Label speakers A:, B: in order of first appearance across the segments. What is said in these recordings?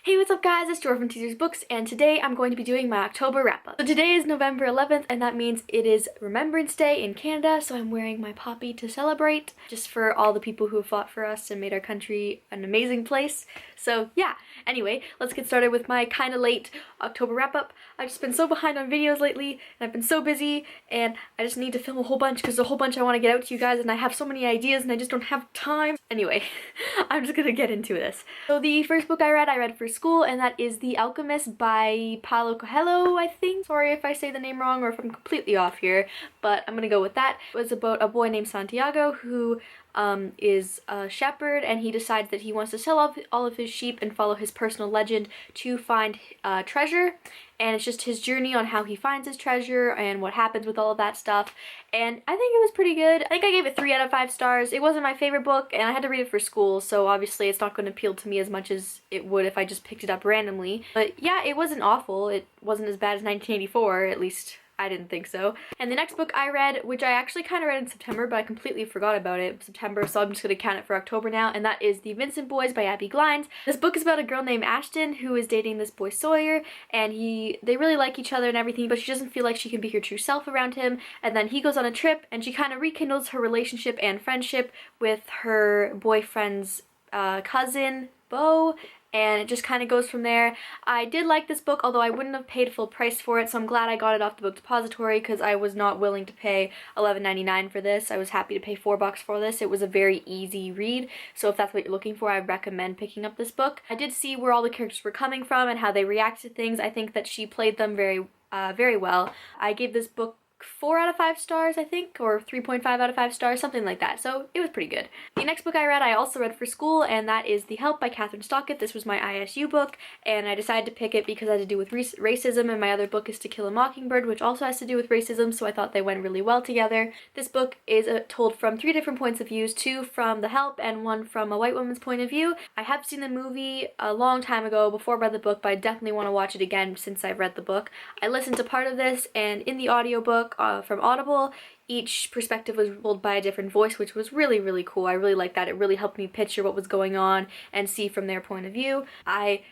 A: Hey, what's up guys? It's Jor from TeasersBooks, and today I'm going to be doing my October wrap-up. So today is November 11th, and that means it is Remembrance Day in Canada, so I'm wearing my poppy to celebrate, just for all the people who have fought for us and made our country an amazing place. So yeah, anyway, let's get started with my kinda late October wrap-up. I've just been so behind on videos lately, and I've been so busy, and I just need to film a whole bunch because there's a whole bunch I want to get out to you guys, and I have so many ideas, and I just don't have time. Anyway, I'm just gonna get into this. So the first book I read for school, and that is The Alchemist by Paulo Coelho, I think. Sorry if I say the name wrong or if I'm completely off here, but I'm gonna go with that. It was about a boy named Santiago who is a shepherd, and he decides that he wants to sell off all of his sheep and follow his personal legend to find treasure. And it's just his journey on how he finds his treasure and what happens with all of that stuff. And I think it was pretty good. I think I gave it 3 out of 5 stars. It wasn't my favorite book, and I had to read it for school, so obviously it's not going to appeal to me as much as it would if I just picked it up randomly. But yeah, it wasn't awful. It wasn't as bad as 1984, at least I didn't think so. And the next book I read, which I actually kind of read in September, but I completely forgot about it in September, so I'm just going to count it for October now, and that is The Vincent Boys by Abby Glines. This book is about a girl named Ashton who is dating this boy Sawyer, and they really like each other and everything, but she doesn't feel like she can be her true self around him. And then he goes on a trip, and she kind of rekindles her relationship and friendship with her boyfriend's cousin, Beau, and it just kind of goes from there. I did like this book, although I wouldn't have paid full price for it, so I'm glad I got it off the book depository because I was not willing to pay $11.99 for this. I was happy to pay $4 for this. It was a very easy read, so if that's what you're looking for, I recommend picking up this book. I did see where all the characters were coming from and how they react to things. I think that she played them very well. I gave this book 4 out of 5 stars, I think, or 3.5 out of 5 stars, something like that, so it was pretty good. The next book I read, I also read for school, and that is The Help by Catherine Stockett. This was my ISU book, and I decided to pick it because it had to do with racism, and my other book is To Kill a Mockingbird, which also has to do with racism, so I thought they went really well together. This book is told from 3 different points of view, 2 from The Help and 1 from a white woman's point of view. I have seen the movie a long time ago before I read the book, but I definitely want to watch it again since I've read the book. I listened to part of this, and in the audiobook from Audible, each perspective was told by a different voice, which was really cool. I really liked that. It really helped me picture what was going on and see from their point of view. I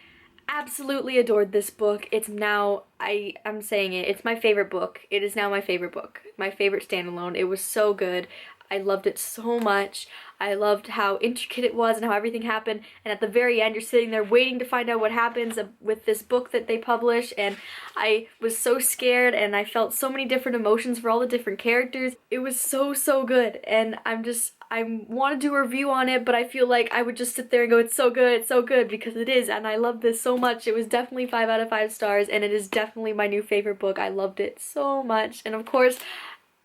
A: absolutely adored this book. It's now, I'm saying it, it's my favorite book. It is now my favorite book. My favorite standalone. It was so good. I loved it so much. I loved how intricate it was and how everything happened, and at the very end you're sitting there waiting to find out what happens with this book that they publish, and I was so scared and I felt so many different emotions for all the different characters. It was so good, and I want to do a review on it, but I feel like I would just sit there and go, it's so good, because it is, and I love this so much. It was definitely 5 out of 5 stars, and it is definitely my new favorite book. I loved it so much, and of course,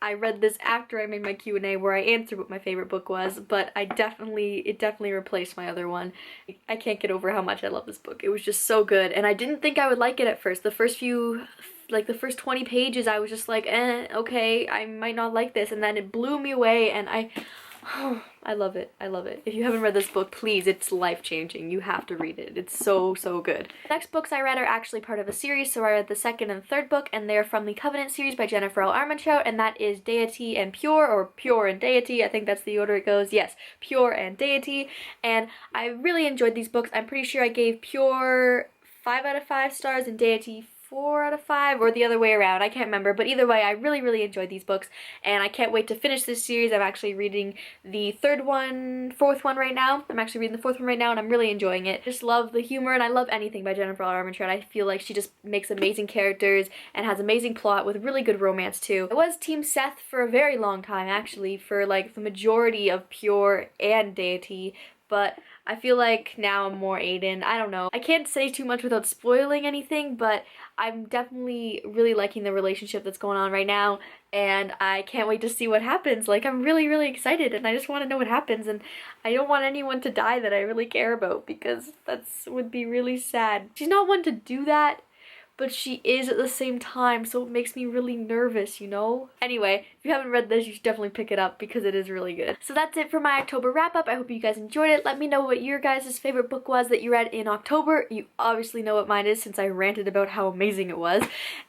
A: I read this after I made my Q&A where I answered what my favorite book was, but it definitely replaced my other one. I can't get over how much I love this book. It was just so good, and I didn't think I would like it at first. The first few, like the first 20 pages, I was just like, okay, I might not like this, and then it blew me away, and I love it. I love it. If you haven't read this book, please, it's life-changing. You have to read it. It's so good. The next books I read are actually part of a series, so I read the second and third book, and they're from the Covenant series by Jennifer L. Armentrout, and that is Deity and Pure, or Pure and Deity. I think that's the order it goes. Yes, Pure and Deity. And I really enjoyed these books. I'm pretty sure I gave Pure 5 out of 5 stars and Deity 4 out of 5, or the other way around, I can't remember, but either way, I really enjoyed these books, and I can't wait to finish this series. I'm actually reading the fourth one right now. I'm actually reading the 4th one right now, and I'm really enjoying it. Just love the humor, and I love anything by Jennifer L. Armentrout. I feel like she just makes amazing characters and has amazing plot with really good romance too. I was Team Seth for a very long time, actually, for like the majority of Pure and Deity, but I feel like now I'm more Aiden. I don't know. I can't say too much without spoiling anything, but I'm definitely really liking the relationship that's going on right now, and I can't wait to see what happens. Like, I'm really excited, and I just want to know what happens, and I don't want anyone to die that I really care about, because would be really sad. She's not one to do that, but she is at the same time, so it makes me really nervous, you know? Anyway, if you haven't read this, you should definitely pick it up because it is really good. So that's it for my October wrap-up. I hope you guys enjoyed it. Let me know what your guys' favorite book was that you read in October. You obviously know what mine is since I ranted about how amazing it was.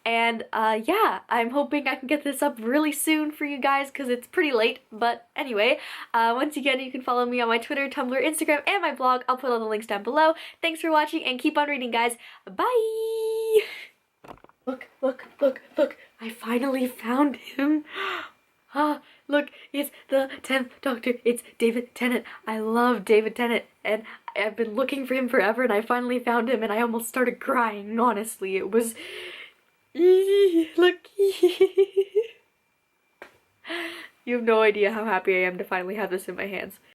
A: And yeah, I'm hoping I can get this up really soon for you guys because it's pretty late. But anyway, once again, you can follow me on my Twitter, Tumblr, Instagram, and my blog. I'll put all the links down below. Thanks for watching and keep on reading, guys. Bye! Look, look, look, look. I finally found him. Ah, look, it's the 10th Doctor. It's David Tennant. I love David Tennant, and I've been looking for him forever, and I finally found him, and I almost started crying, honestly. It was... Look. You have no idea how happy I am to finally have this in my hands.